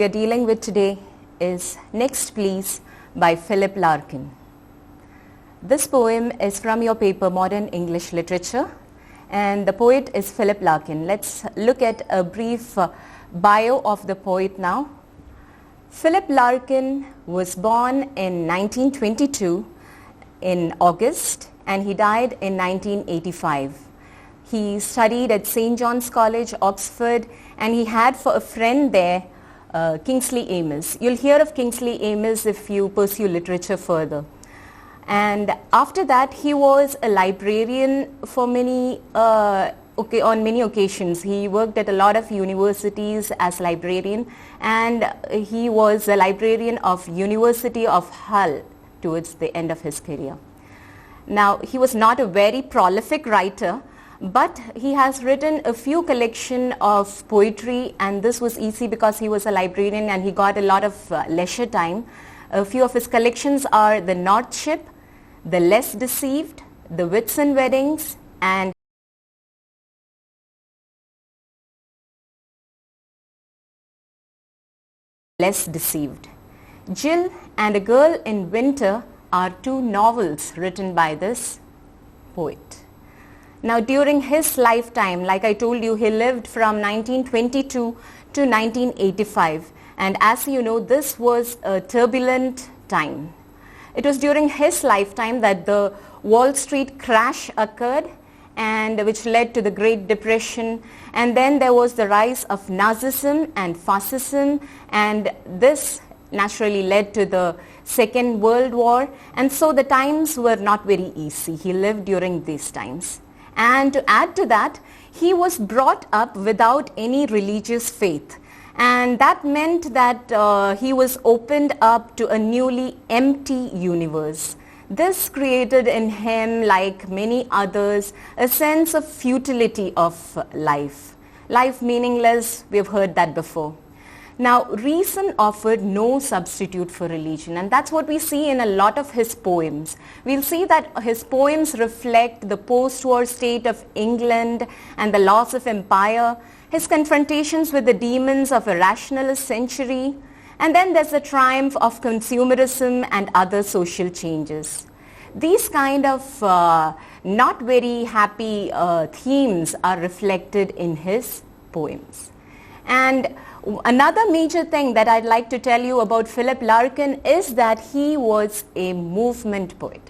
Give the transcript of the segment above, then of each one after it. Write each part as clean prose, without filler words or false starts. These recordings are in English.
we are dealing with today is Next Please by Philip Larkin. This poem is from your paper Modern English Literature, and the poet is Philip Larkin. Let's look at a brief bio of the poet now. Philip Larkin was born in 1922 in August, and he died in 1985. He studied at St. John's College, Oxford, and he had for a friend there Kingsley Amis. You'll hear of Kingsley Amis if you pursue literature further. And after that, he was a librarian for on many occasions. He worked at a lot of universities as librarian, and he was a librarian of University of Hull towards the end of his career. Now, he was not a very prolific writer, but he has written a few collection of poetry, and this was easy because he was a librarian and he got a lot of leisure time. A few of his collections are The North Ship, The Less Deceived, The Whitsun Weddings, and Less Deceived. Jill and A Girl in Winter are two novels written by this poet. Now, during his lifetime, like I told you, he lived from 1922 to 1985, and as you know, this was a turbulent time. It was during his lifetime that the Wall Street crash occurred, and which led to the Great Depression, and then there was the rise of Nazism and fascism, and this naturally led to the Second World War, and so the times were not very easy. He lived during these times. And to add to that, he was brought up without any religious faith, and that meant that he was opened up to a newly empty universe. This created in him, like many others, a sense of futility of life. Life meaningless, we've heard that before. Now, reason offered no substitute for religion, and that's what we see in a lot of his poems. We'll see that his poems reflect the post-war state of England and the loss of empire, his confrontations with the demons of a rationalist century, and then there's the triumph of consumerism and other social changes. These kind of not very happy themes are reflected in his poems. And another major thing that I'd like to tell you about Philip Larkin is that he was a movement poet.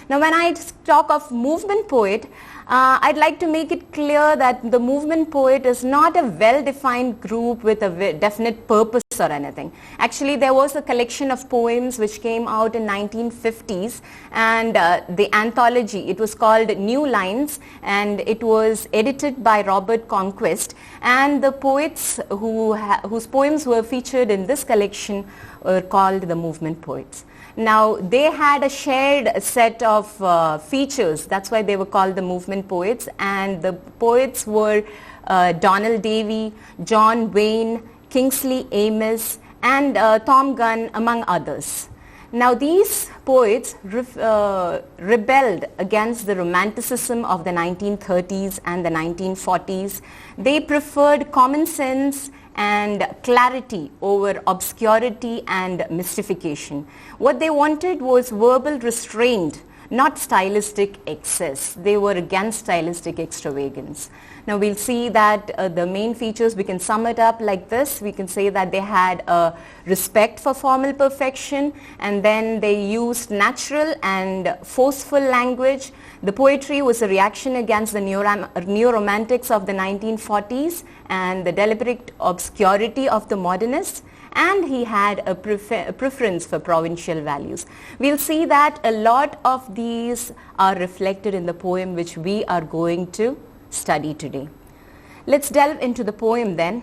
Now, when I talk of movement poet, I'd like to make it clear that the movement poet is not a well-defined group with a definite purpose or anything. Actually, there was a collection of poems which came out in 1950s, and the anthology, it was called New Lines, and it was edited by Robert Conquest, and the poets whose poems were featured in this collection were called the movement poets. Now, they had a shared set of features. That's why they were called the movement poets. And the poets were Donald Davy, John Wayne, Kingsley Amis, and Tom Gunn, among others. Now, these poets rebelled against the romanticism of the 1930s and the 1940s. They preferred common sense and clarity over obscurity and mystification. What they wanted was verbal restraint, not stylistic excess. They were against stylistic extravagance. Now, we'll see that the main features, we can sum it up like this. We can say that they had a respect for formal perfection, and then they used natural and forceful language. The poetry was a reaction against the neo-romantics of the 1940s and the deliberate obscurity of the modernists, and he had a preference for provincial values. We'll see that a lot of these are reflected in the poem which we are going to study today. Let's delve into the poem then.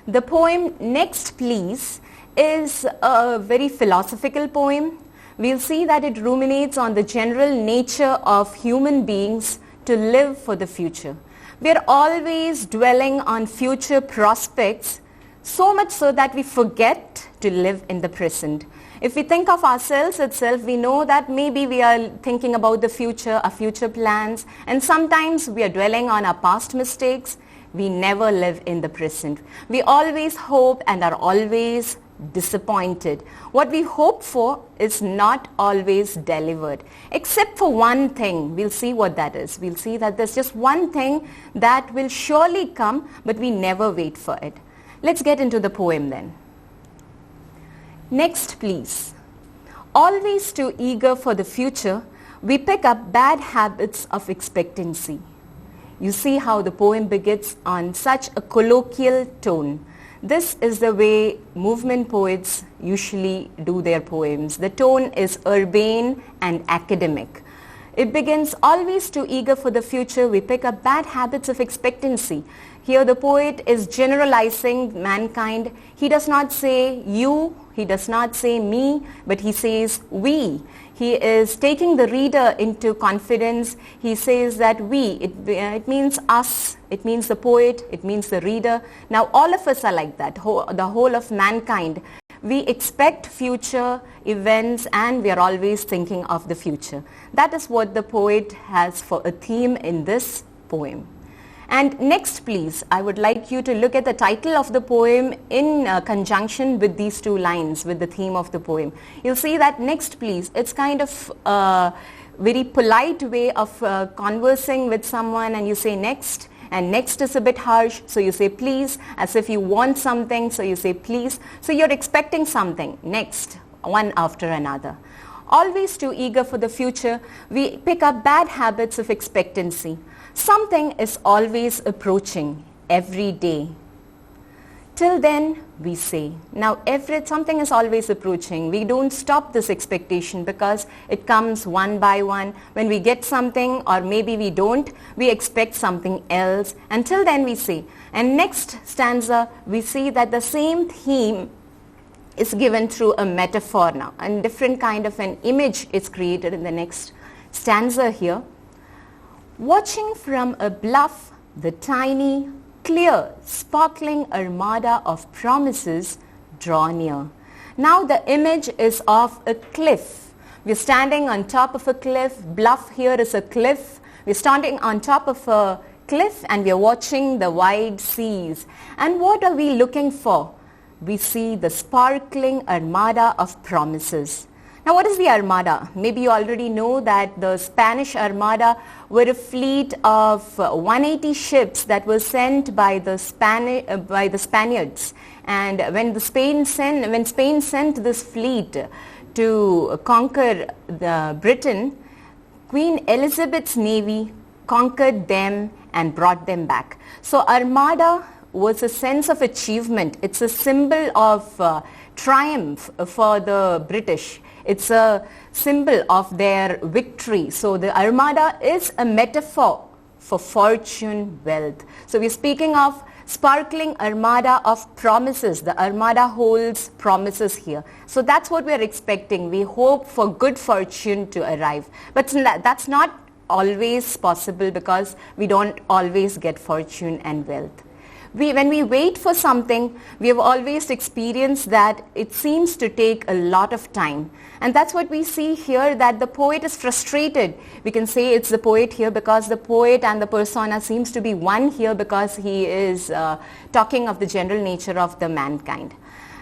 The poem Next Please is a very philosophical poem. We'll see that it ruminates on the general nature of human beings to live for the future. We are always dwelling on future prospects, so much so that we forget to live in the present. If we think of ourselves itself, we know that maybe we are thinking about the future, our future plans, and sometimes we are dwelling on our past mistakes. We never live in the present. We always hope and are always disappointed. What we hope for is not always delivered, except for one thing. We'll see what that is. We'll see that there's just one thing that will surely come, but we never wait for it. Let's get into the poem then. Next, please. Always too eager for the future, we pick up bad habits of expectancy. You see how the poem begins on such a colloquial tone. This is the way movement poets usually do their poems. The tone is urbane and academic. It begins, always too eager for the future, we pick up bad habits of expectancy. Here the poet is generalizing mankind. He does not say you, he does not say me, but he says we. He is taking the reader into confidence. He says that we, it means us, it means the poet, it means the reader. Now all of us are like that, the whole of mankind. We expect future events and we are always thinking of the future. That is what the poet has for a theme in this poem. And next, please, I would like you to look at the title of the poem in conjunction with these two lines, with the theme of the poem. You'll see that next, please, it's kind of a very polite way of conversing with someone, and you say next. And next is a bit harsh, so you say please, as if you want something, so you say please. So you're expecting something, next, one after another. Always too eager for the future, we pick up bad habits of expectancy. Something is always approaching every day. Till then, we say. Now, something is always approaching. We don't stop this expectation because it comes one by one. When we get something, or maybe we don't, we expect something else. Until then, we say. And next stanza, we see that the same theme is given through a metaphor now. And different kind of an image is created in the next stanza here. Watching from a bluff, the tiny, clear, sparkling armada of promises draw near. Now the image is of a cliff. We're standing on top of a cliff. Bluff here is a cliff. We're standing on top of a cliff and we're watching the wide seas. And what are we looking for? We see the sparkling armada of promises. Now, what is the Armada? Maybe you already know that the Spanish Armada were a fleet of 180 ships that were sent by the Spaniards. And when Spain sent this fleet to conquer Britain, Queen Elizabeth's navy conquered them and brought them back. So Armada was a sense of achievement. It's a symbol of triumph for the British. It's a symbol of their victory. So the Armada is a metaphor for fortune, wealth. So we're speaking of sparkling armada of promises. The Armada holds promises here. So that's what we're expecting. We hope for good fortune to arrive. But that's not always possible because we don't always get fortune and wealth. When we wait for something, we have always experienced that it seems to take a lot of time. And that's what we see here, that the poet is frustrated. We can say it's the poet here because the poet and the persona seems to be one here because he is talking of the general nature of the mankind.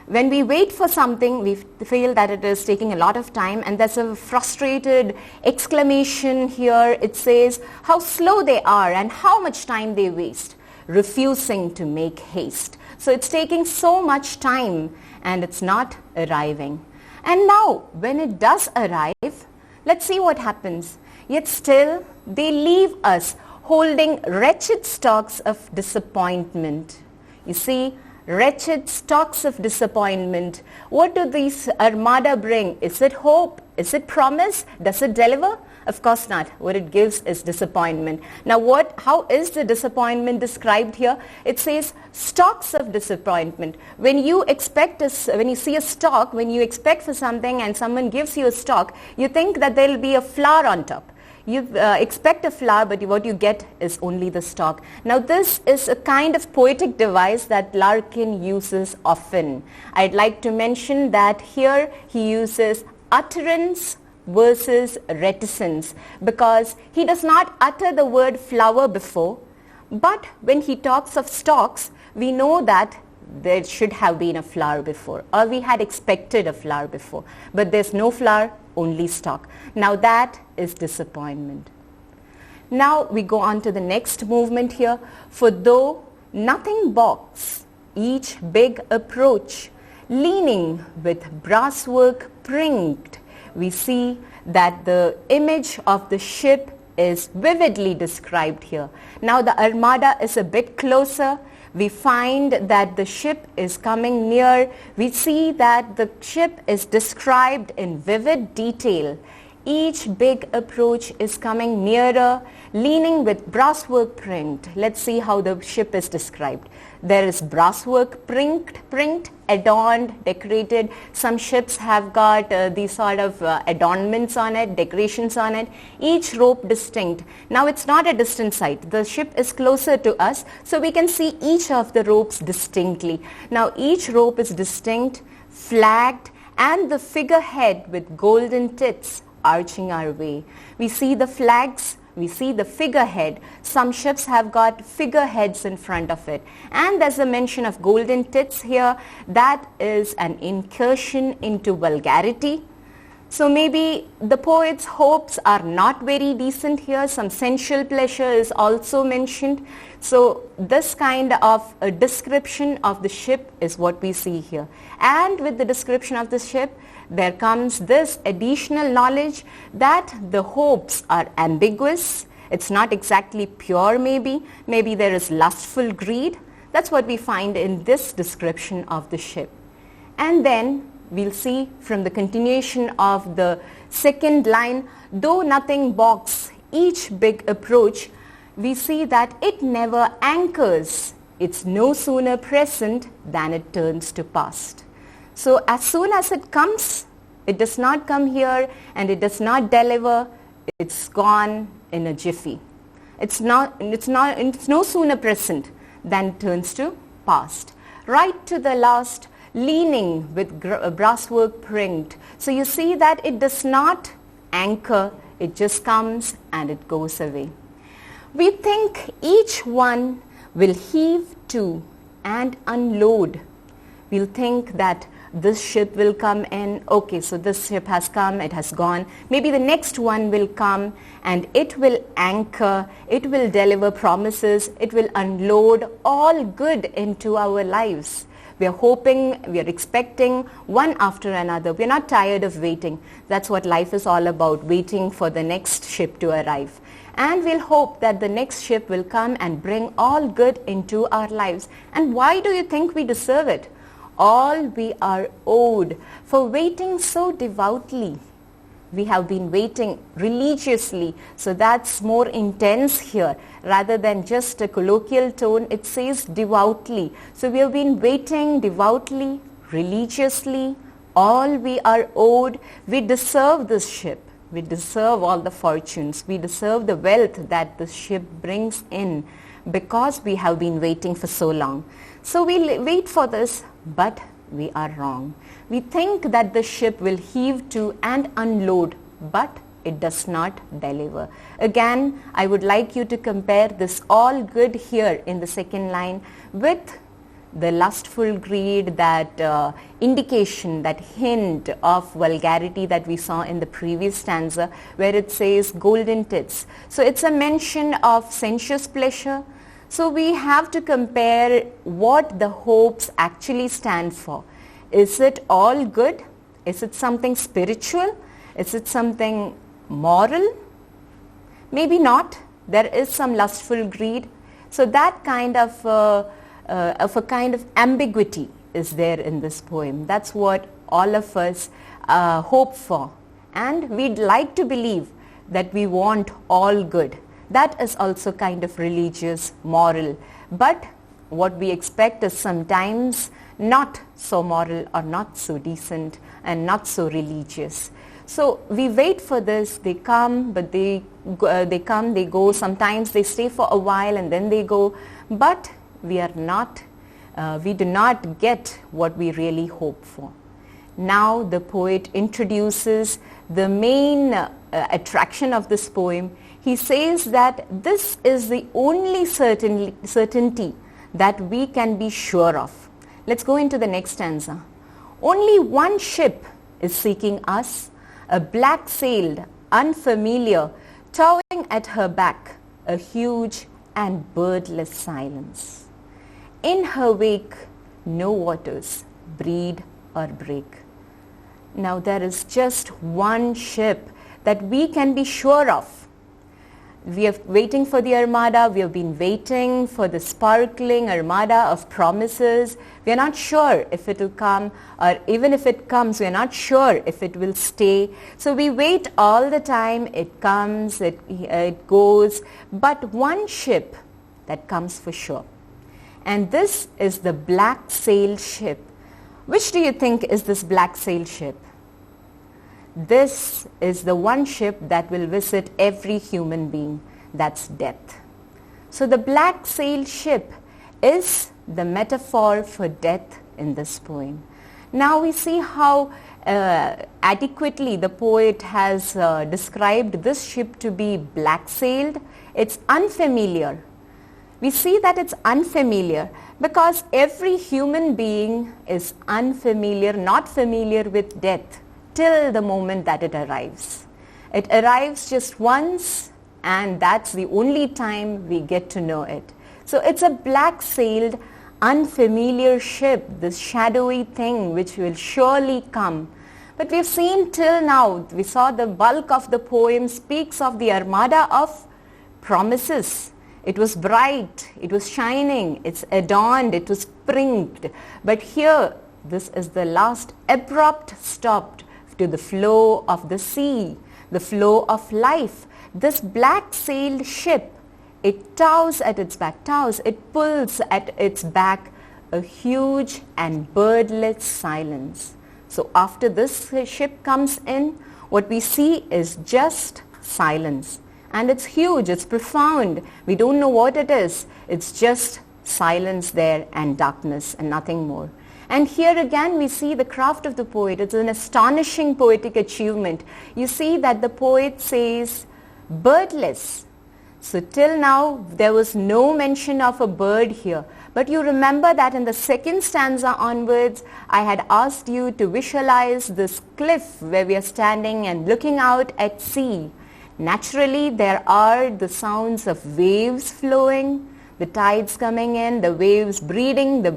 When we wait for something, we feel that it is taking a lot of time, and there's a frustrated exclamation here. It says how slow they are and how much time they waste, refusing to make haste. So it's taking so much time and it's not arriving. And now when it does arrive, let's see what happens. Yet still they leave us holding wretched stocks of disappointment. You see, wretched stocks of disappointment. What do these Armada bring? Is it hope? Is it promise? Does it deliver? Of course not. What it gives is disappointment. Now how is the disappointment described here? It says stocks of disappointment. When you see a stock, when you expect for something and someone gives you a stock, you think that there will be a flower on top. You expect a flower, but what you get is only the stalk. Now this is a kind of poetic device that Larkin uses often. I'd like to mention that here he uses utterance versus reticence, because he does not utter the word flower before, but when he talks of stalks, we know that there should have been a flower before, or we had expected a flower before, but there's no flower, only stalk. Now that is disappointment. Now we go on to the next movement here. For though nothing balks each big approach, leaning with brasswork prinked, we see that the image of the ship is vividly described here. Now the armada is a bit closer. We find that the ship is coming near. We see that the ship is described in vivid detail. Each big approach is coming nearer, leaning with brasswork prinked. Let's see how the ship is described. There is brasswork prinked, adorned, decorated. Some ships have got these sort of adornments on it, decorations on it. Each rope distinct. Now it's not a distant sight. The ship is closer to us, so we can see each of the ropes distinctly. Now each rope is distinct, flagged, and the figurehead with golden tits arching our way. We see the flags, we see the figurehead. Some ships have got figureheads in front of it. And there's a mention of golden tits here. That is an incursion into vulgarity. So maybe the poet's hopes are not very decent here. Some sensual pleasure is also mentioned. So this kind of a description of the ship is what we see here. And with the description of the ship, there comes this additional knowledge that the hopes are ambiguous. It's not exactly pure maybe. Maybe there is lustful greed. That's what we find in this description of the ship. And then we'll see from the continuation of the second line, though nothing balks each big approach, we see that it never anchors. It's no sooner present than it turns to past. So as soon as it comes, it does not come here and it does not deliver. It's gone in a jiffy. It's no sooner present than it turns to past. Right to the last, leaning with brasswork prinked. So you see that it does not anchor, it just comes and it goes away. We think each one will heave to and unload. We'll think that this ship will come in, okay, so this ship has come, it has gone. Maybe the next one will come and it will anchor, it will deliver promises, it will unload all good into our lives. We are hoping, we are expecting one after another. We are not tired of waiting. That's what life is all about, waiting for the next ship to arrive. And we'll hope that the next ship will come and bring all good into our lives. And why do you think we deserve it? All we are owed for waiting so devoutly. We have been waiting religiously, so that's more intense here. Rather than just a colloquial tone, it says devoutly. So we have been waiting devoutly, religiously. All we are owed. We deserve this ship. We deserve all the fortunes. We deserve the wealth that the ship brings in because we have been waiting for so long. So we wait for this, but we are wrong. We think that the ship will heave to and unload, but it does not deliver. Again, I would like you to compare this all good here in the second line with the lustful greed, that indication, that hint of vulgarity that we saw in the previous stanza where it says golden tits. So it's a mention of sensuous pleasure. So we have to compare what the hopes actually stand for. Is it all good? Is it something spiritual? Is it something moral? Maybe not. There is some lustful greed. So that kind of a kind of ambiguity is there in this poem. That's what all of us hope for. And we'd like to believe that we want all good. That is also kind of religious, moral. But what we expect is sometimes not so moral or not so decent and not so religious. So we wait for this. They come, but they come, they go. Sometimes they stay for a while and then they go. But we do not get what we really hope for. Now the poet introduces the main attraction of this poem. He says that this is the only certainty that we can be sure of. Let's go into the next stanza. Only one ship is seeking us, a black-sailed, unfamiliar, towing at her back, a huge and birdless silence. In her wake, no waters breed or break. Now there is just one ship that we can be sure of. We are waiting for the Armada. We have been waiting for the sparkling Armada of promises. We are not sure if it will come, or even if it comes, we are not sure if it will stay. So we wait all the time. It comes, it goes. But one ship that comes for sure. And this is the black sail ship. Which do you think is this black sail ship? This is the one ship that will visit every human being. That's death. So the black sail ship is the metaphor for death in this poem. Now we see how adequately the poet has described this ship to be black sailed. It's unfamiliar. We see that it's unfamiliar because every human being is unfamiliar, not familiar with death, till the moment that it arrives. It arrives just once, and that's the only time we get to know it. So it's a black-sailed, unfamiliar ship, this shadowy thing which will surely come. But we've seen till now, we saw the bulk of the poem speaks of the Armada of promises. It was bright, it was shining, it's adorned, it was springed. But here, this is the last abrupt stop to the flow of the sea, the flow of life. This black-sailed ship, it tows at its back, it pulls at its back a huge and birdless silence. So after this ship comes in, what we see is just silence. And it's huge, it's profound. We don't know what it is. It's just silence there and darkness and nothing more. And here again we see the craft of the poet. It's an astonishing poetic achievement. You see that the poet says birdless. So till now there was no mention of a bird here. But you remember that in the second stanza onwards, I had asked you to visualize this cliff where we are standing and looking out at sea. Naturally, there are the sounds of waves flowing, the tides coming in, the waves breeding, the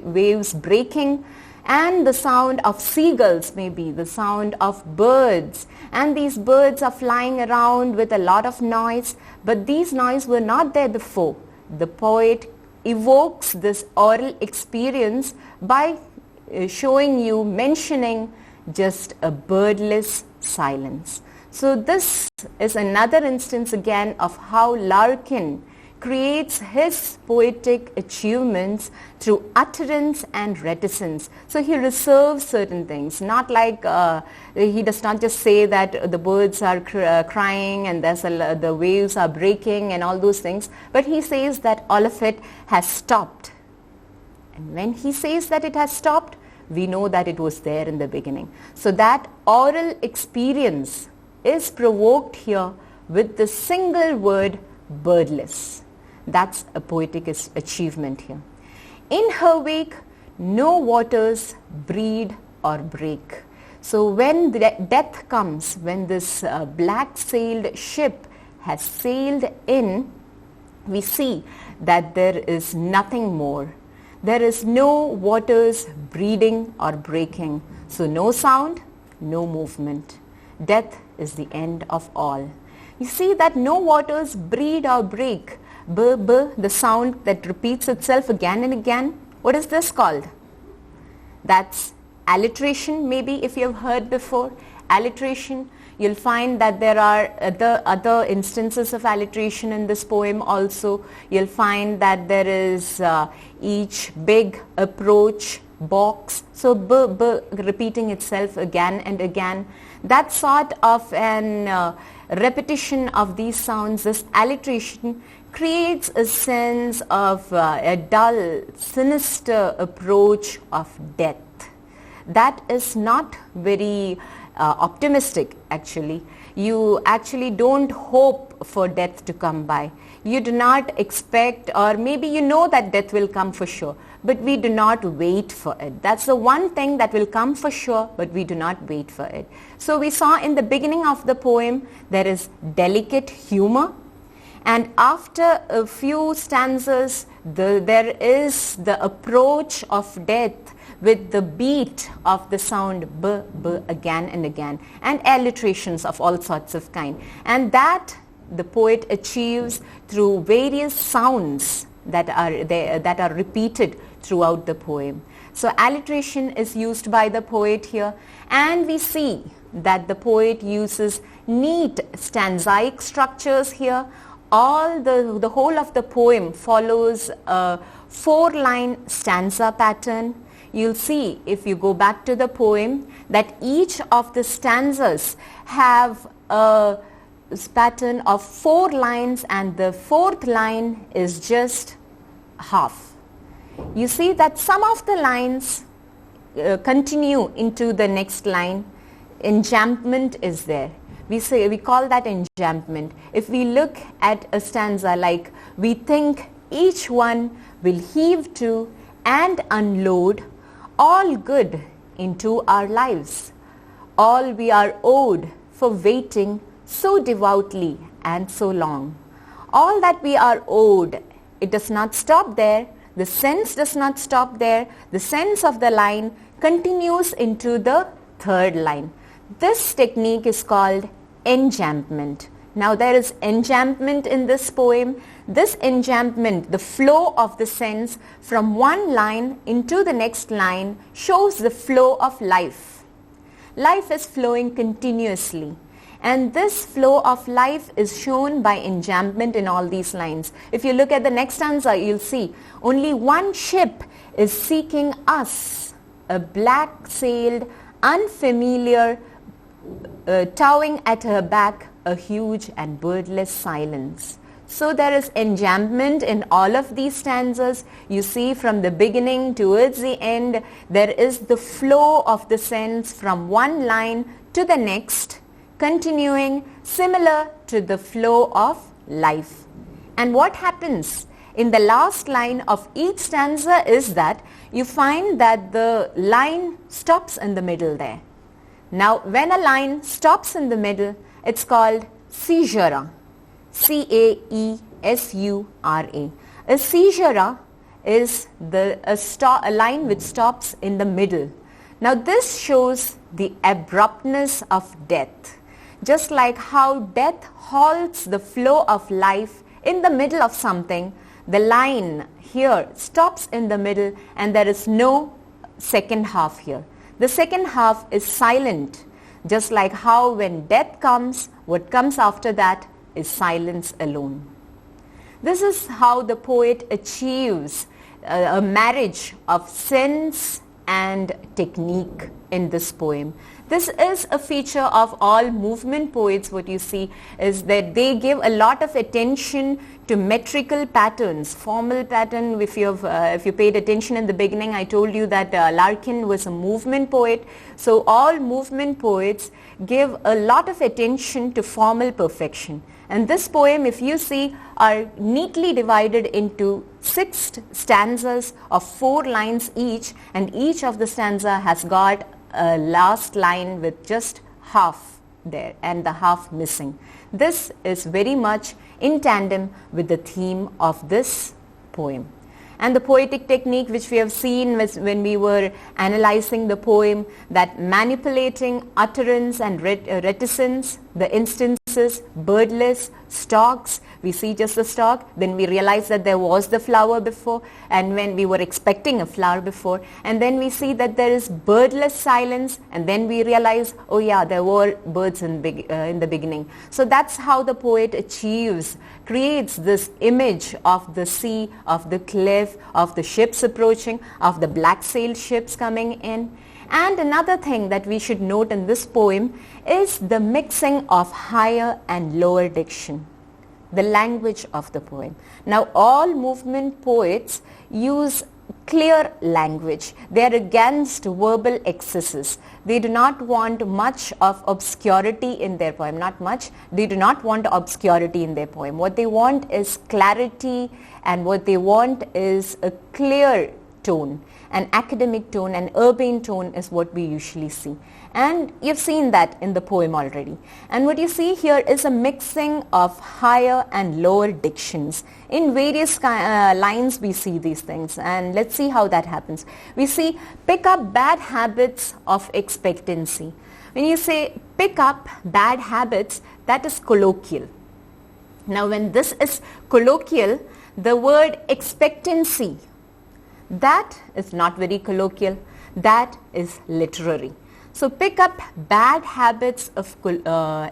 waves breaking, and the sound of seagulls, maybe the sound of birds. And these birds are flying around with a lot of noise, but these noises were not there before. The poet evokes this oral experience by showing you, mentioning just a birdless silence. So this is another instance again of how Larkin creates his poetic achievements through utterance and reticence. So he reserves certain things, not like he does not just say that the birds are crying and the waves are breaking and all those things, but he says that all of it has stopped. And when he says that it has stopped, we know that it was there in the beginning. So that oral experience is provoked here with the single word birdless. That's a poetic achievement here. In her wake, no waters breed or break. So when death comes, when this black-sailed ship has sailed in, we see that there is nothing more. There is no waters breeding or breaking. So no sound, no movement. Death is the end of all. You see that no waters breed or break. B, b, the sound that repeats itself again and again. What is this called? That's alliteration, maybe, if you have heard before. Alliteration. You'll find that there are other instances of alliteration in this poem also. You'll find that there is each big approach box. So b, b, repeating itself again and again. That sort of an repetition of these sounds, this alliteration, creates a sense of a dull, sinister approach of death. That is not very optimistic, actually. You actually don't hope for death to come by. You do not expect, or maybe you know that death will come for sure, but we do not wait for it. That's the one thing that will come for sure, but we do not wait for it. So we saw in the beginning of the poem, there is delicate humor, and after a few stanzas, there is the approach of death with the beat of the sound b, b again and again, and alliterations of all sorts of kind. And that the poet achieves through various sounds that are there, that are repeated throughout the poem. So alliteration is used by the poet here, and we see that the poet uses neat stanzaic structures here. All the whole of the poem follows a 4-line stanza pattern. You'll see if you go back to the poem that each of the stanzas have a pattern of 4 lines, and the 4th line is just half. You see that some of the lines continue into the next line. Enjambment is there. We call that enjambment. If we look at a stanza like, we think each one will heave to and unload all good into our lives. All we are owed for waiting so devoutly and so long. All that we are owed, it does not stop there. The sense does not stop there. The sense of the line continues into the 3rd line. This technique is called enjambment. Now there is enjambment in this poem. This enjambment, the flow of the sense from one line into the next line, shows the flow of life. Life is flowing continuously, and this flow of life is shown by enjambment in all these lines. If you look at the next stanza, you'll see only one ship is seeking us, a black-sailed, unfamiliar, towing at her back, a huge and birdless silence. So there is enjambment in all of these stanzas. You see from the beginning towards the end, there is the flow of the sense from one line to the next, continuing similar to the flow of life. And what happens in the last line of each stanza is that you find that the line stops in the middle there. Now when a line stops in the middle, it's called caesura. C-A-E-S-U-R-A. A caesura is a line which stops in the middle. Now this shows the abruptness of death. Just like how death halts the flow of life in the middle of something, the line here stops in the middle and there is no second half here. The second half is silent, just like how when death comes, what comes after that is silence alone. This is how the poet achieves a marriage of sense and technique in this poem. This is a feature of all movement poets. What you see is that they give a lot of attention to metrical patterns, formal pattern. If you paid attention in the beginning, I told you that Larkin was a movement poet. So all movement poets give a lot of attention to formal perfection. And this poem, if you see, are neatly divided into 6 stanzas of 4 lines each, and each of the stanza has got a last line with just half there and the half missing. This is very much in tandem with the theme of this poem. And the poetic technique which we have seen when we were analyzing the poem, that manipulating utterance and reticence, the instances, birdless, stalks, we see just the stalk, then we realize that there was the flower before, and when we were expecting a flower before, and then we see that there is birdless silence, and then we realize, oh yeah, there were birds in the beginning. So that's how the poet creates this image of the sea, of the cliff, of the ships approaching, of the black-sailed ships coming in. And another thing that we should note in this poem is the mixing of higher and lower diction, the language of the poem. Now all movement poets use clear language. They are against verbal excesses. They do not want much of obscurity in their poem. Not much. They do not want obscurity in their poem. What they want is clarity, and what they want is a clear tone, an academic tone, an urbane tone is what we usually see. And you've seen that in the poem already. And what you see here is a mixing of higher and lower dictions. In various lines we see these things, and let's see how that happens. We see pick up bad habits of expectancy. When you say pick up bad habits, that is colloquial. Now when this is colloquial, the word expectancy, that is not very colloquial, that is literary. So pick up bad habits of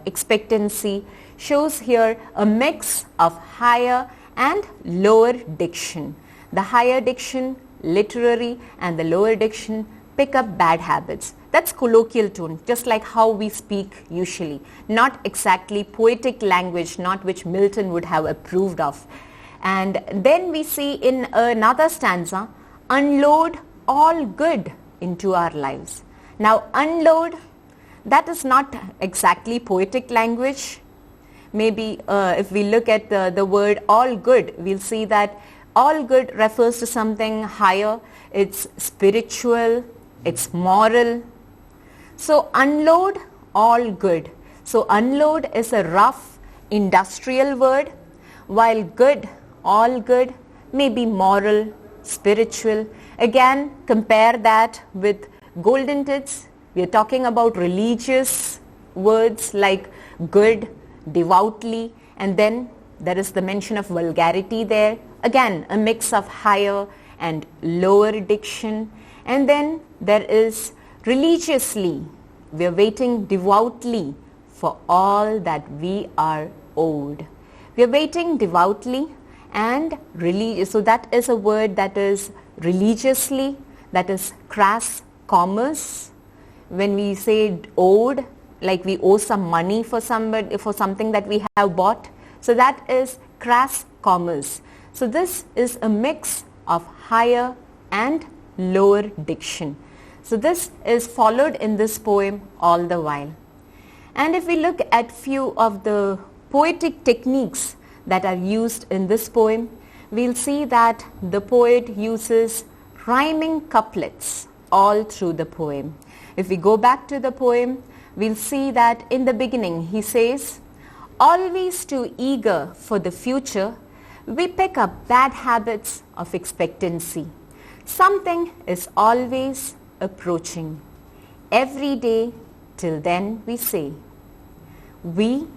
expectancy shows here a mix of higher and lower diction. The higher diction, literary, and the lower diction, pick up bad habits. That's colloquial tone, just like how we speak usually. Not exactly poetic language, not which Milton would have approved of. And then we see in another stanza, unload all good into our lives. Now unload, that is not exactly poetic language. Maybe if we look at the word all good, we'll see that all good refers to something higher. It's spiritual, it's moral. So unload all good. So unload is a rough industrial word, while good, all good, may be moral, spiritual. Again, compare that with golden tits. We are talking about religious words like good, devoutly, and then there is the mention of vulgarity there. Again, a mix of higher and lower diction. And then there is religiously. We are waiting devoutly for all that we are owed. We are waiting devoutly and so that is a word that is religiously, that is crass commerce. When we say owed, like we owe some money for somebody, for something that we have bought, so that is crass commerce. So this is a mix of higher and lower diction. So this is followed in this poem all the while. And if we look at few of the poetic techniques that are used in this poem, we'll see that the poet uses rhyming couplets all through the poem. If we go back to the poem, we'll see that in the beginning he says, always too eager for the future, we pick up bad habits of expectancy. Something is always approaching. Every day till then we say, we,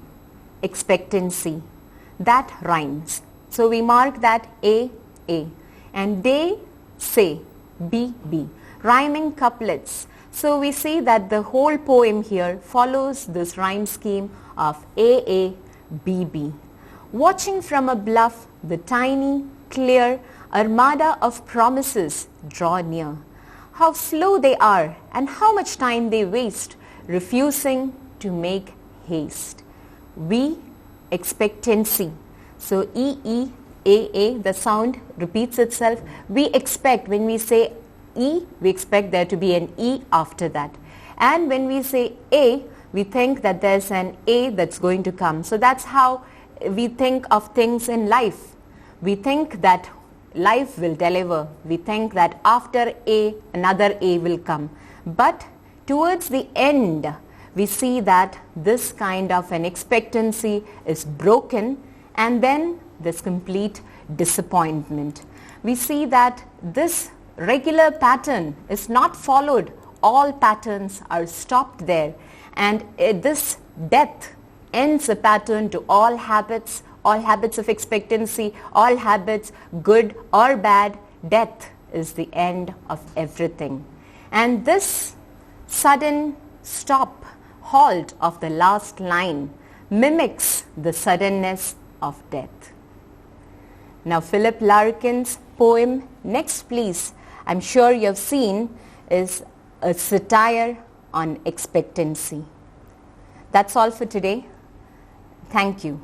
expectancy, that rhymes. So we mark that A, and day, say, B. Rhyming couplets. So we see that the whole poem here follows this rhyme scheme of A, B. Watching from a bluff, the tiny, clear armada of promises draw near. How slow they are and how much time they waste, refusing to make haste. We, expectancy. So E, A, the sound repeats itself. We expect, when we say E, we expect there to be an E after that. And when we say A, we think that there's an A that's going to come. So that's how we think of things in life. We think that life will deliver. We think that after A, another A will come. But towards the end, we see that this kind of an expectancy is broken, and then there's complete disappointment. We see that this regular pattern is not followed. All patterns are stopped there, and this death ends a pattern to all habits of expectancy, all habits, good or bad. Death is the end of everything. And this sudden stop, halt of the last line mimics the suddenness of death. Now Philip Larkin's poem, Next Please, I'm sure you have seen, is a satire on expectancy. That's all for today. Thank you.